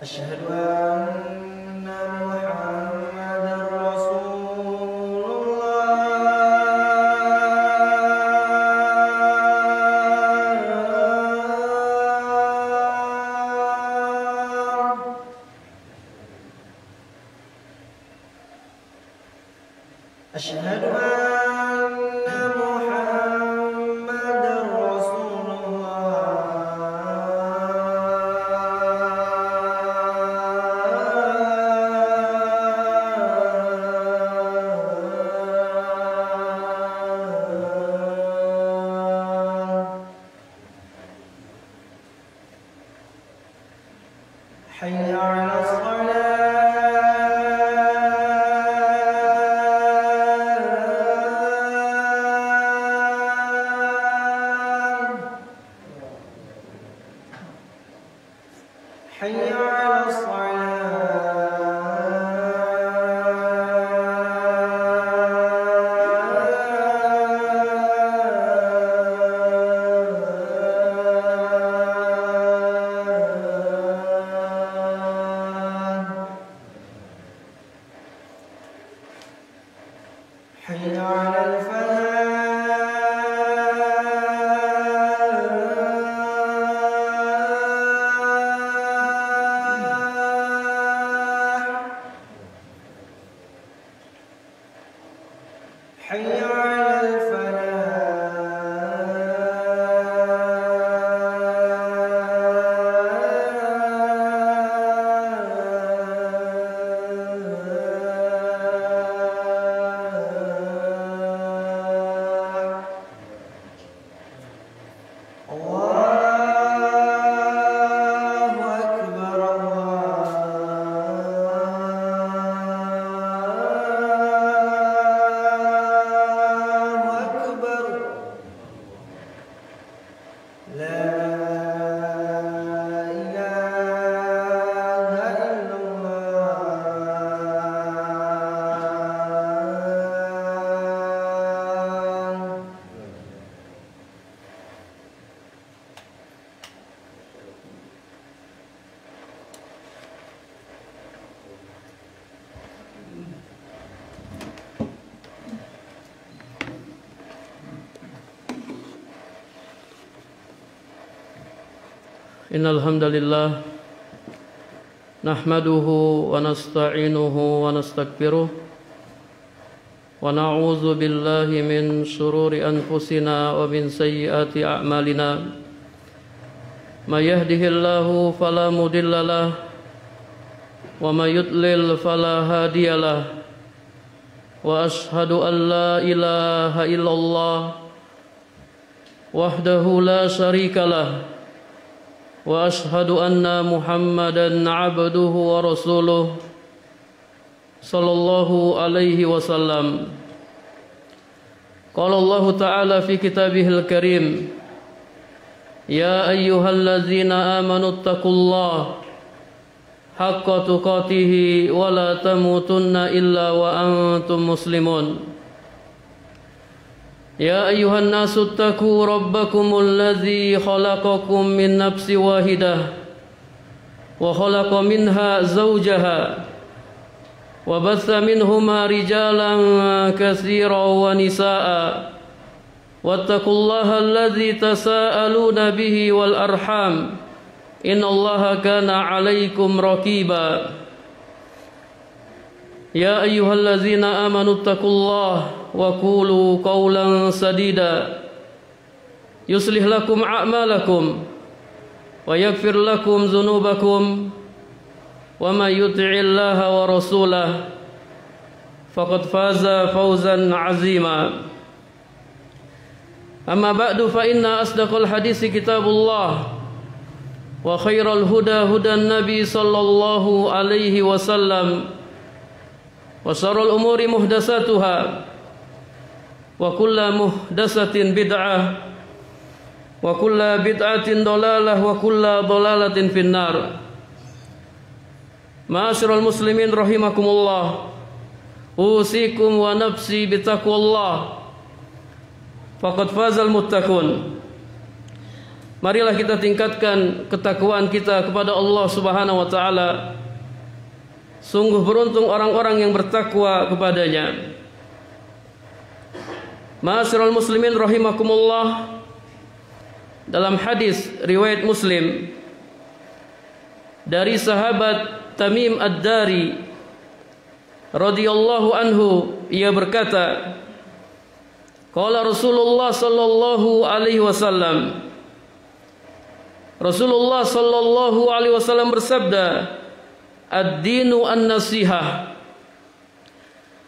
أشهد أن محمدا رسول الله. أشهد أن محمدا رسول الله. حي على الصلاة. حي على الصلاة. حي على الفلاح. حي على الفلاح. الله أكبر الله أكبر. لا إله إلا الله. Innal hamdalillah nahmaduhu wa nasta'inuhu wa nastaghfiruh wa na'udzu billahi min shururi anfusina wa min sayyiati a'malina. May yahdihillahu fala mudhillalah wa may yudlil fala hadiyalah. Wa ashhadu an la ilaha illallah wahdahu la syarikalah. Wa ashhadu anna Muhammadan abduhu wa rasuluh sallallahu alaihi wasallam. Qala Allah ta'ala fi kitabihil karim, ya ayyuhallazina amanu taqullaha haqqa tuqatih wa la tamutunna illa wa antum muslimun. يا أيها الناس اتقوا ربكم الذي خلقكم من نفس واحدة وخلق منها زوجها وبث منهما رجالا كثيرا ونساء واتقوا الله الذي تساءلون به والأرحام إن الله كان عليكم رقيبا. يا أيها الذين آمنوا اتقوا الله وقولوا قولا سديدا يصلح لكم أعمالكم ويغفر لكم ذنوبكم ومن يطع الله ورسوله فقد فاز فوزا عظيما. أما بعد فإن أصدق الحديث كتاب الله وخير الهدى هدى النبي صلى الله عليه وسلم وشر الأمور محدثاتها وكل محدثة بدعة وكل بدعة ضلالة وكل ضلالة في النار. Ma'asyiral muslimin rahimakumullah, usikum wa nafsi bitaqwallah faqad fazal muttaqun. marilah kita tingkatkan ketakwaan kita kepada Allah Subhanahu wa taala. Sungguh beruntung orang-orang yang bertakwa kepadanya. Ma'asyiral muslimin rahimakumullah, dalam hadis riwayat Muslim dari sahabat Tamim Ad-Dari radhiyallahu anhu, ia berkata, qala Rasulullah sallallahu alaihi wasallam, Rasulullah sallallahu alaihi wasallam bersabda, ad-dinu an-nasihah,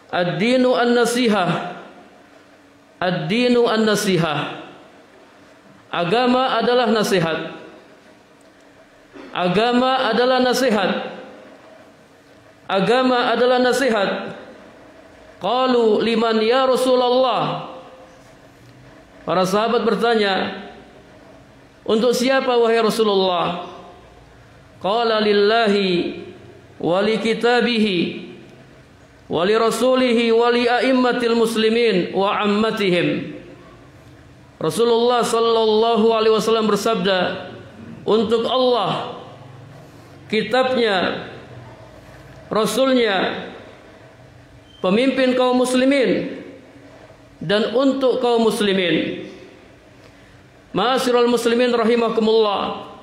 ad-dinu an-nasihah, ad-dinu an-nasihah. Agama adalah nasihat. Agama adalah nasihat. Agama adalah nasihat. Qalu liman ya Rasulullah. Para sahabat bertanya, untuk siapa wahai Rasulullah? Qala lillahi wa li kitabihi wa li rasulihi wa li a'immatil muslimin wa ammatihim. Rasulullah sallallahu alaihi wasallam bersabda, untuk Allah, kitabnya, rasulnya, pemimpin kaum muslimin, dan untuk kaum muslimin. Ma'asyiral muslimin rahimakumullah,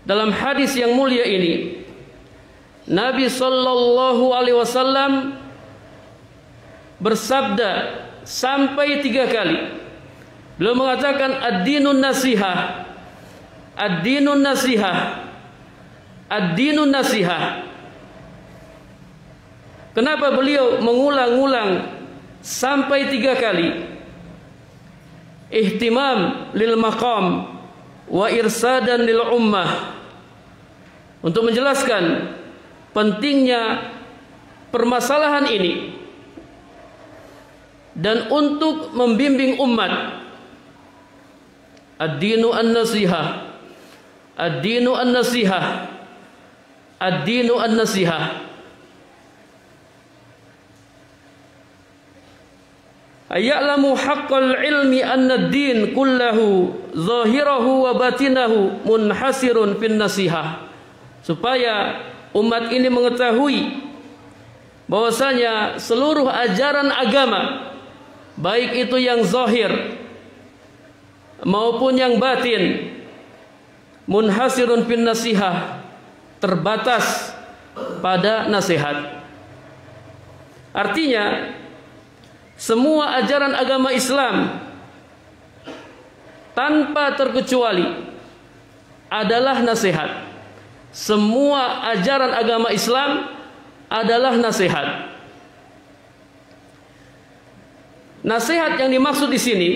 dalam hadis yang mulia ini Nabi sallallahu alaihi wasallam bersabda sampai 3 kali. Beliau mengatakan ad-dinun nasihah, ad-dinun nasihah, ad-dinun nasihah. Kenapa beliau mengulang-ulang sampai 3 kali? Ihtimam lil maqam wa irsadan lil ummah, untuk menjelaskan pentingnya permasalahan ini dan untuk membimbing umat. Ad-dinu an-nasihah, ad-dinu an-nasihah, ad-dinu an-nasihah. Aya'lamu haqqal ilmi anna ad-din kullahu zahirahu wa batinahu munhasirun fin nasihah, supaya umat ini mengetahui bahwasanya seluruh ajaran agama, baik itu yang zahir maupun yang batin, munhasirun fin nasihah, terbatas pada nasihat. Artinya semua ajaran agama Islam tanpa terkecuali adalah nasihat. Semua ajaran agama Islam adalah nasihat. Nasihat yang dimaksud di sini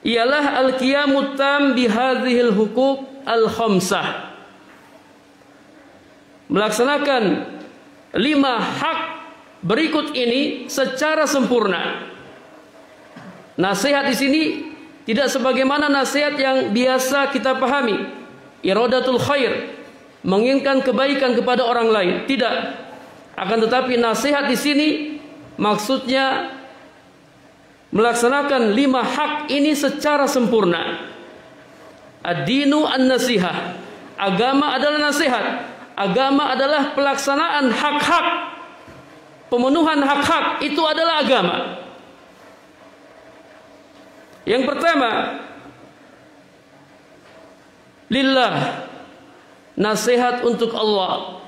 ialah al-qiyamut tam bihadhil huquq al-khamsah, melaksanakan 5 hak berikut ini secara sempurna. Nasihat di sini tidak sebagaimana nasihat yang biasa kita pahami, iradatul khair, menginginkan kebaikan kepada orang lain. Tidak. Akan tetapi nasihat di sini maksudnya melaksanakan 5 hak ini secara sempurna. Ad-dinu an-nasihah. Agama adalah nasihat. Agama adalah pelaksanaan hak-hak. Pemenuhan hak-hak itu adalah agama. Yang pertama, lillah, nasihat untuk Allah,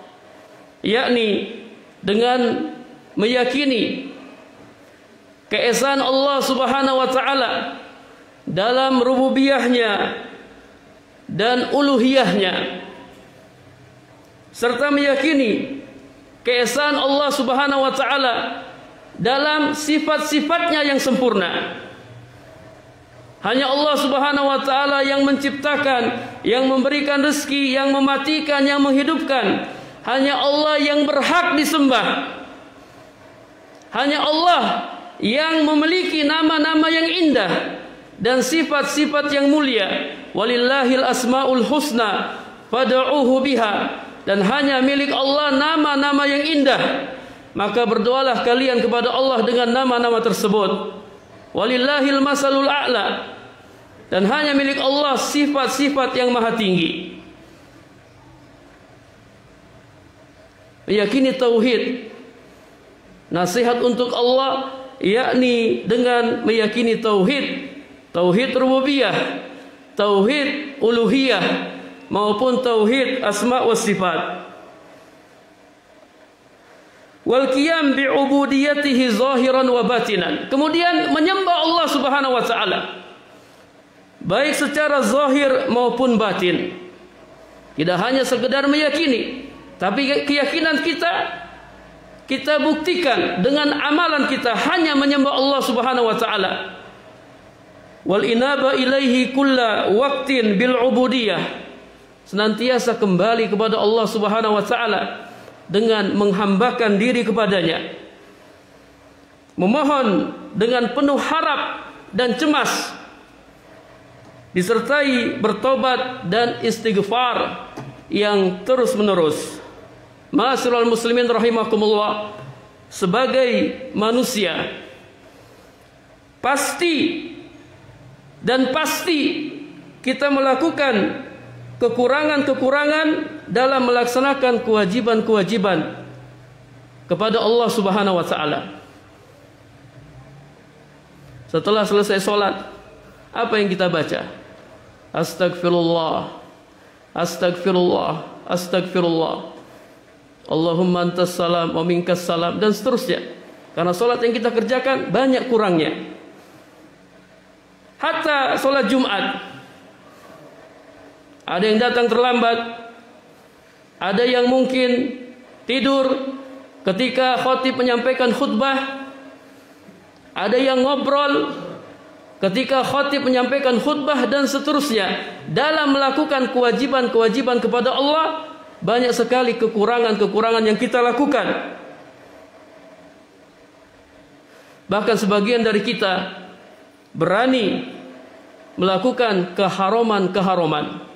yakni dengan meyakini keesaan Allah Subhanahu wa taala dalam rububiyahnya dan uluhiyahnya, serta meyakini keesaan Allah Subhanahu wa taala dalam sifat-sifatnya yang sempurna. Hanya Allah Subhanahu wa taala yang menciptakan, yang memberikan rezeki, yang mematikan, yang menghidupkan. Hanya Allah yang berhak disembah. Hanya Allah yang memiliki nama-nama yang indah dan sifat-sifat yang mulia. Walillahil asmaul husna fad'uuhu biha. Dan hanya milik Allah nama-nama yang indah, maka berdoalah kalian kepada Allah dengan nama-nama tersebut. Walillahil masalul a'la. dan hanya milik Allah sifat-sifat yang maha tinggi. Meyakini tauhid, nasihat untuk Allah, yakni dengan meyakini tauhid rububiyah, tauhid uluhiyah, maupun tauhid asma wa sifat. Wal qiyam bi ubudiyatihi zahiran wa batinan. Kemudian menyembah Allah Subhanahu wa taala baik secara zahir maupun batin. Tidak hanya sekedar meyakini, tapi keyakinan kita buktikan dengan amalan kita, hanya menyembah Allah Subhanahu wa taala. Wal inaba ilaihi kulla waqtin bil ubudiyah. Senantiasa kembali kepada Allah Subhanahu wa taala dengan menghambakan diri kepadanya, memohon dengan penuh harap dan cemas, disertai bertobat dan istighfar yang terus menerus. Ma'asyiral muslimin rahimakumullah, sebagai manusia pasti kita melakukan kekurangan-kekurangan dalam melaksanakan kewajiban-kewajiban kepada Allah Subhanahu wa taala. Setelah selesai sholat, apa yang kita baca? Astagfirullah, astagfirullah, astagfirullah. Allahumma antas salam wa minkas salam, dan seterusnya. Karena sholat yang kita kerjakan banyak kurangnya. Hatta sholat Jumat, ada yang datang terlambat, ada yang mungkin tidur ketika khatib menyampaikan khutbah, ada yang ngobrol ketika khatib menyampaikan khutbah, dan seterusnya. Dalam melakukan kewajiban-kewajiban kepada Allah, banyak sekali kekurangan-kekurangan yang kita lakukan. Bahkan sebagian dari kita berani melakukan keharaman-keharaman.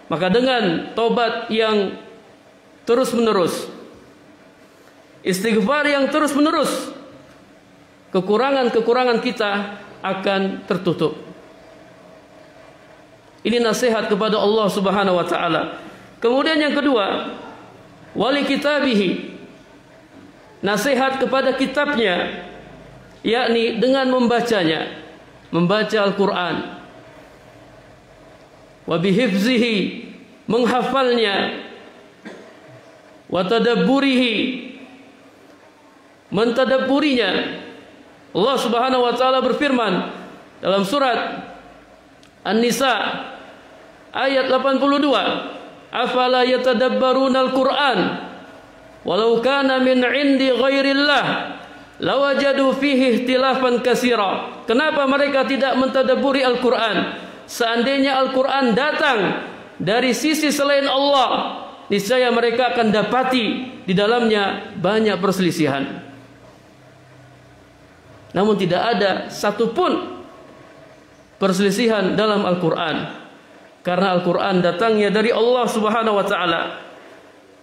Maka dengan tobat yang terus-menerus, istighfar yang terus-menerus, kekurangan-kekurangan kita akan tertutup. Ini nasihat kepada Allah Subhanahu wa taala. Kemudian yang kedua, wali kitabihi, nasihat kepada kitabnya, yakni dengan membacanya, membaca Al-Quran, wa bihifzihi, menghafalnya, wa tadabburihi, mentadabburinya. Allah Subhanahu wa taala berfirman dalam surat An-Nisa ayat 82, afala yatadabbaruna al-Qur'an walau kana min 'indi ghairillah lawajadu fihi ikhtilafan katsira. Kenapa mereka tidak mentadabburi Al-Qur'an? Seandainya Al-Quran datang dari sisi selain Allah, niscaya mereka akan dapati di dalamnya banyak perselisihan. Namun tidak ada satupun perselisihan dalam Al-Quran, karena Al-Quran datangnya dari Allah Subhanahu wa ta'ala.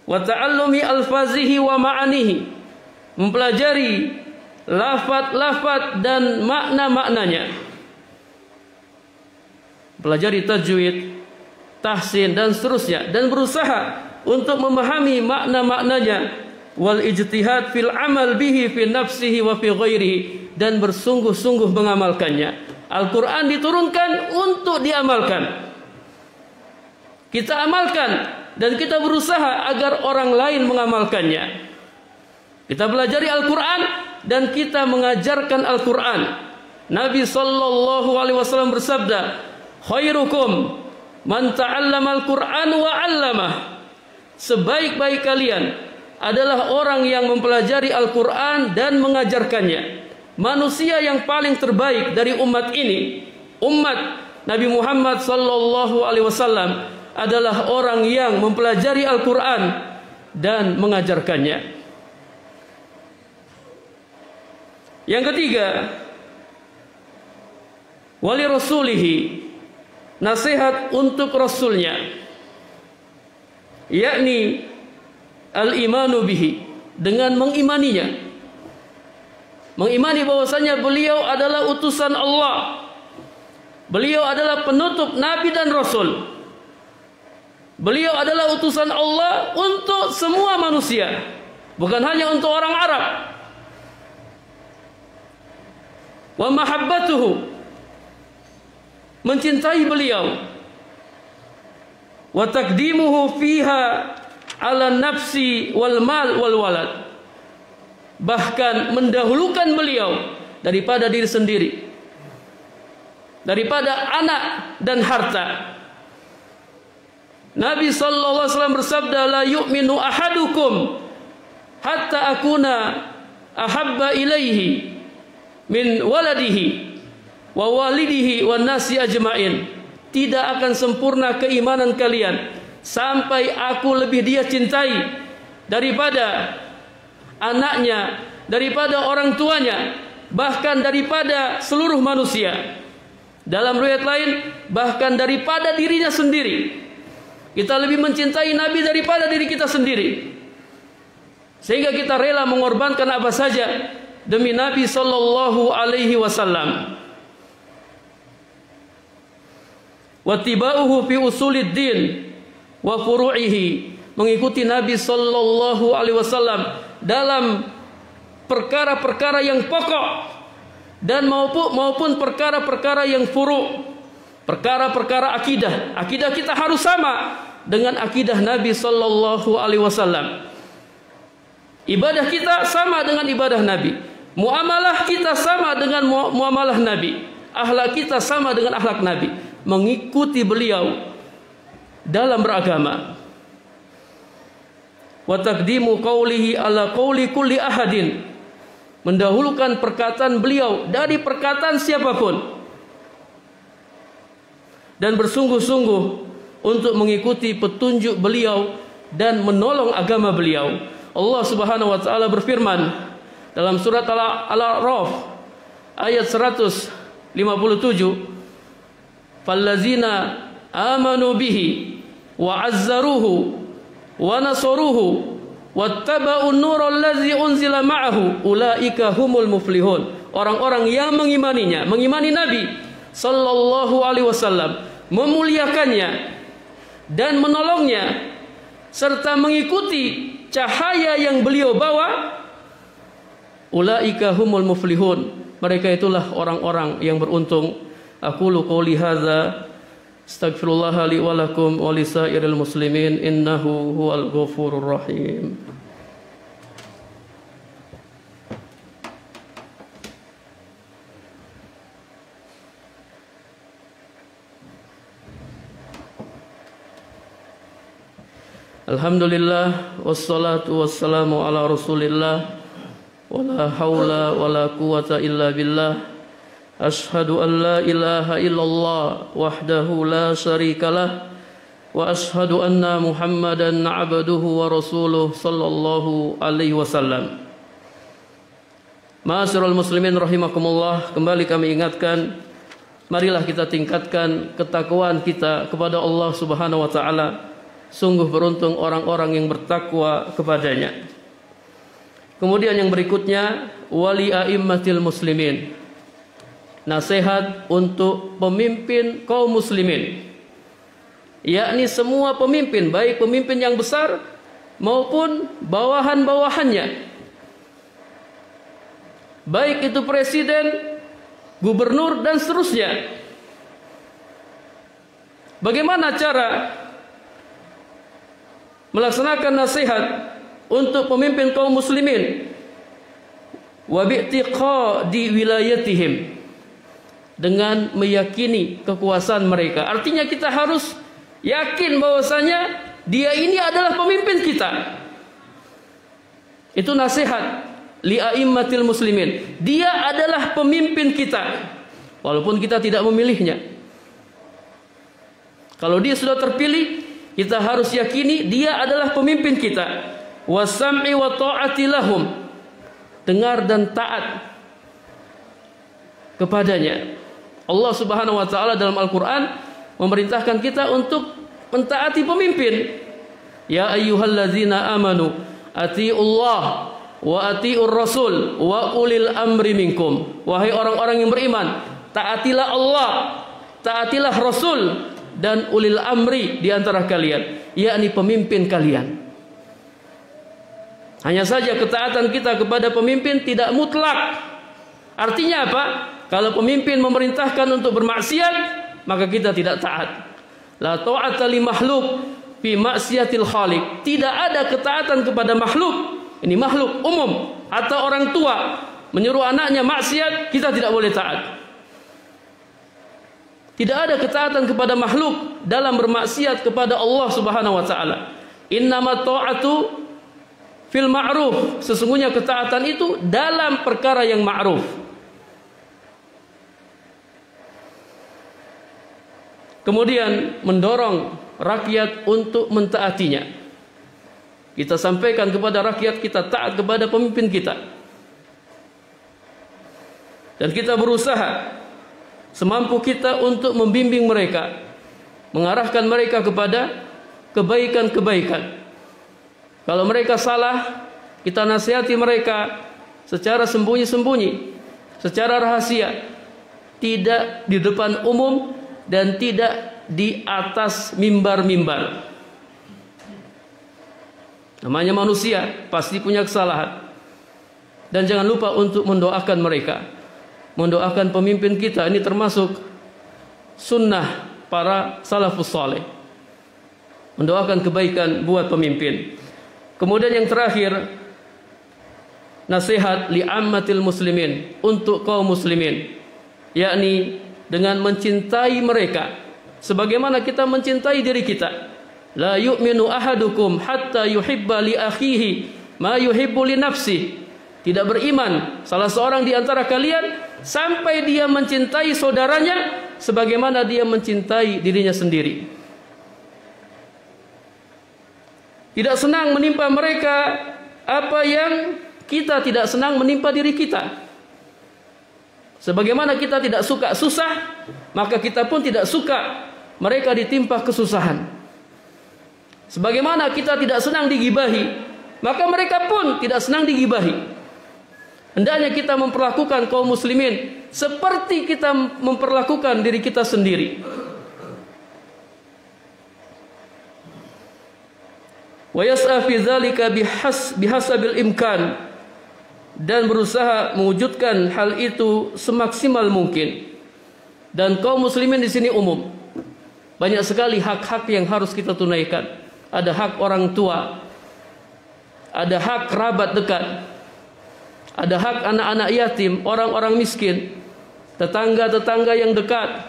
Wa ta'allumi alfazihi wa ma'anihi, mempelajari lafaz-lafaz dan makna-maknanya, pelajari tajwid, tahsin, dan seterusnya, dan berusaha untuk memahami makna-maknanya. Wal ijtihad fil amal bihi fi nafsihi wa fi ghairihi, dan bersungguh-sungguh mengamalkannya. Al-Quran diturunkan untuk diamalkan. Kita amalkan dan kita berusaha agar orang lain mengamalkannya. Kita belajari Al-Quran dan kita mengajarkan Al-Quran. Nabi sallallahu alaihi wasallam bersabda, khairukum man ta'allama al-Qur'an wa 'allamah. Sebaik-baik kalian adalah orang yang mempelajari Al-Qur'an dan mengajarkannya. Manusia yang paling terbaik dari umat ini, umat Nabi Muhammad sallallahu alaihi wasallam, adalah orang yang mempelajari Al-Qur'an dan mengajarkannya. Yang ketiga, wali rasulihi, nasihat untuk Rasulnya, yakni al-imanu bihi, dengan mengimaninya, mengimani bahwasanya beliau adalah utusan Allah, Beliau adalah penutup nabi dan rasul. Beliau adalah utusan Allah untuk semua manusia, bukan hanya untuk orang Arab. Wa mahabbatuhu, mencintai beliau. Wa taqdimuhu fiha ala nafsi wal mal wal walad, bahkan mendahulukan beliau daripada diri sendiri, daripada anak dan harta. Nabi sallallahu alaihi wasallam bersabda, la yu'minu ahadukum hatta akuna ahabba ilaihi min waladihi wa walidihi wan nasi ajmain. Tidak akan sempurna keimanan kalian sampai aku lebih dia cintai daripada anaknya, daripada orang tuanya, bahkan daripada seluruh manusia. Dalam riwayat lain, bahkan daripada dirinya sendiri. Kita lebih mencintai Nabi daripada diri kita sendiri, sehingga kita rela mengorbankan apa saja demi Nabi sallallahu alaihi wasallam. Wattiba'uhu fi usuliddin wa furu'ihi, mengikuti Nabi sallallahu alaihi wasallam dalam perkara-perkara yang pokok dan maupun perkara-perkara yang furu', perkara-perkara akidah. Akidah kita harus sama dengan akidah Nabi sallallahu alaihi wasallam. Ibadah kita sama dengan ibadah Nabi. Muamalah kita sama dengan muamalah Nabi. Akhlak kita sama dengan akhlak Nabi. Mengikuti beliau dalam beragama. Wa taqdimu qawlihi ala qawli kulli ahadin, mendahulukan perkataan beliau dari perkataan siapapun, dan bersungguh-sungguh untuk mengikuti petunjuk beliau dan menolong agama beliau. Allah Subhanahu wa taala berfirman dalam surat Al-A'raf ayat 157, "Fallazina amanu bihi wa 'azzaruhu wa nasaruhu wattaba'un nural ladzi unzila ma'ahu ulaika humul muflihun." Orang-orang yang mengimaninya, mengimani Nabi sallallahu alaihi wasallam, memuliakannya dan menolongnya, serta mengikuti cahaya yang beliau bawa, ulaika humul muflihun, mereka itulah orang-orang yang beruntung. Aqulu qouli hadza astaghfirullah li wa lakum wa lisairil muslimin innahu huwal ghafurur rahim. Alhamdulillah wassalatu wassalamu ala Rasulillah wala haula wala quwata illa billah. Ashhadu an la ilaha illallah wahdahu la syarikalah wa ashhadu anna Muhammadan abduhu wa rasuluh sallallahu alaihi wasallam. Ma'asyiral muslimin rahimakumullah, kembali kami ingatkan, marilah kita tingkatkan ketakwaan kita kepada Allah Subhanahu wa taala. Sungguh beruntung orang-orang yang bertakwa kepadanya. Kemudian yang berikutnya, wali a'immatil muslimin, nasihat untuk pemimpin kaum muslimin, yakni semua pemimpin, baik pemimpin yang besar maupun bawahan-bawahannya, baik itu presiden, gubernur dan seterusnya. Bagaimana cara melaksanakan nasihat untuk pemimpin kaum muslimin? Wa bi'tiqadi wilayatihim, dengan meyakini kekuasaan mereka. Artinya kita harus yakin bahwasanya dia ini adalah pemimpin kita. Itu nasihat li a'immatil muslimin. Dia adalah pemimpin kita walaupun kita tidak memilihnya. Kalau dia sudah terpilih, kita harus yakini dia adalah pemimpin kita. Wasam'i wa ta'ati lahum, dengar dan taat kepadanya. Allah Subhanahu wa taala dalam Al-Qur'an memerintahkan kita untuk mentaati pemimpin. Ya ayyuhallazina amanu atiiullah wa atiiur rasul wa ulil amri minkum. Wahai orang-orang yang beriman, taatilah Allah taatilah Rasul dan ulil amri di antara kalian, yakni pemimpin kalian. Hanya saja ketaatan kita kepada pemimpin tidak mutlak. Artinya apa? Kalau pemimpin memerintahkan untuk bermaksiat, maka kita tidak taat. La ta'ata li makhluk fi maksiatil khaliq. Tidak ada ketaatan kepada makhluk. Ini makhluk umum atau orang tua menyuruh anaknya maksiat, kita tidak boleh taat. Tidak ada ketaatan kepada makhluk dalam bermaksiat kepada Allah Subhanahu wa taala. Innamat ta'atu fil ma'ruf. Sesungguhnya ketaatan itu dalam perkara yang ma'ruf. Kemudian mendorong rakyat untuk mentaatinya. Kita sampaikan kepada rakyat kita taat kepada pemimpin kita. Dan kita berusaha semampu kita untuk membimbing mereka, mengarahkan mereka kepada kebaikan-kebaikan. Kalau mereka salah, kita nasihati mereka secara sembunyi-sembunyi, secara rahasia, tidak di depan umum dan tidak di atas mimbar-mimbar. Namanya manusia, pasti punya kesalahan. Dan jangan lupa untuk mendoakan mereka, mendoakan pemimpin kita. Ini termasuk sunnah para salafus saleh, mendoakan kebaikan buat pemimpin. Kemudian yang terakhir, nasihat li ammatil muslimin, untuk kaum muslimin, yakni dengan mencintai mereka sebagaimana kita mencintai diri kita. La yu'minu ahadukum hatta yuhibba li akhihi ma yuhibbu li nafsihi. Tidak beriman salah seorang di antara kalian sampai dia mencintai saudaranya sebagaimana dia mencintai dirinya sendiri. Tidak senang menimpa mereka apa yang kita tidak senang menimpa diri kita. Sebagaimana kita tidak suka susah, maka kita pun tidak suka mereka ditimpa kesusahan. Sebagaimana kita tidak senang digibahi, maka mereka pun tidak senang digibahi. Hendaknya kita memperlakukan kaum muslimin seperti kita memperlakukan diri kita sendiri. Wa yas'a fi dzalika bihasabil imkan, dan berusaha mewujudkan hal itu semaksimal mungkin. Dan kaum muslimin di sini umum. Banyak sekali hak-hak yang harus kita tunaikan. Ada hak orang tua, ada hak kerabat dekat, ada hak anak-anak yatim, orang-orang miskin, tetangga-tetangga yang dekat,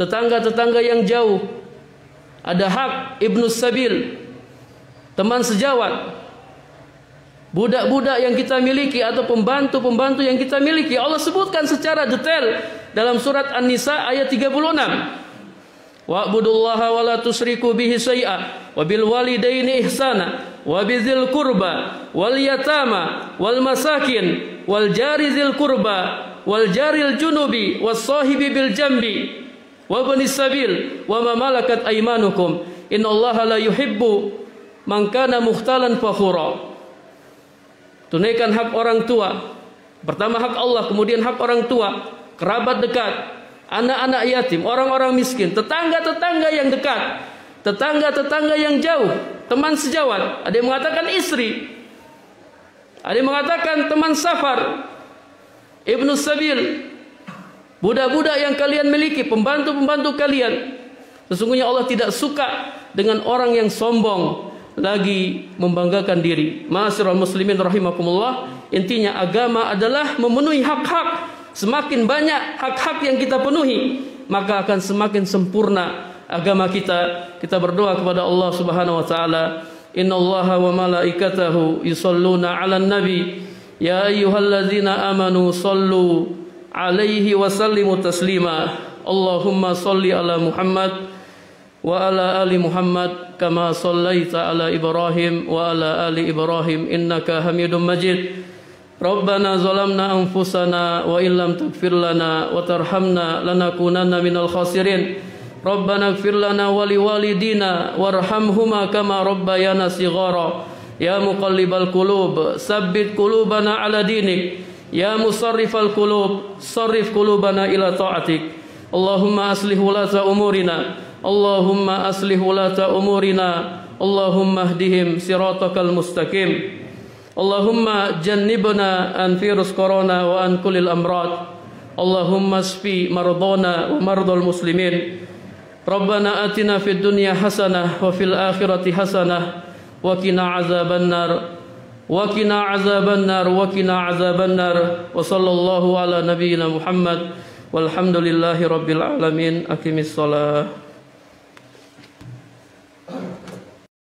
tetangga-tetangga yang jauh. Ada hak ibnus sabil, teman sejawat, budak-budak yang kita miliki atau pembantu-pembantu yang kita miliki. Allah sebutkan secara detail dalam surat An-Nisa ayat 36. Wa'budullaha wa la tusyriku bihi syai'a wa bil walidaini ihsana wa bidzil qurba wal yatama wal masakin wal jari dzil qurba wal jaril junubi was sahibi bil jambi wa ibnis sabil wa ma malakat aymanukum innallaha la yuhibbu man kana mukhtalan fakhura. Tunaikan hak orang tua. Pertama hak Allah, kemudian hak orang tua, kerabat dekat, anak-anak yatim, orang-orang miskin, tetangga-tetangga yang dekat, tetangga-tetangga yang jauh, teman sejawat. Ada yang mengatakan istri, ada yang mengatakan teman safar, ibnus sabil, budak-budak yang kalian miliki, pembantu-pembantu kalian. Sesungguhnya Allah tidak suka dengan orang yang sombong, lagi membanggakan diri. Ma'asyiral muslimin rahimakumullah, intinya agama adalah memenuhi hak-hak. Semakin banyak hak-hak yang kita penuhi, maka akan semakin sempurna agama kita. Kita berdoa kepada Allah Subhanahu wa taala, innallaha wa malaikatahu yusholluna 'alan nabi ya ayyuhalladzina amanu shallu 'alaihi wa sallimu taslima. Allahumma shalli ala Muhammad wa ala ali Muhammad kama shallaita ala Ibrahim wa ala ali Ibrahim innaka Hamidum Majid. Rabbana zalamna anfusana wa illam taghfir lana wa tarhamna lanakunanna minal khasirin. Rabbana ighfir lana wa liwalidina warhamhuma kama rabbayana shighara. Ya muqallibal qulub tsabbit qulubana ala dinik. Ya musarrifal qulub sarrif qulubana ila ta'atik. Allahumma aslih wulata umurina, Allahumma aslih wulata umurina, Allahumma hdihim siratakal mustaqim. Allahumma jannibna an virus corona wa an kulil amrad. Allahumma shfi mardana wa mardal muslimin. Rabbana atina fid dunya hasanah wa fil akhirati hasanah wa qina azabannar. Wa qina azabannar wa qina azabannar. Wa sallallahu ala nabiyyina Muhammad walhamdulillahi rabbil alamin. Aqimis shalah.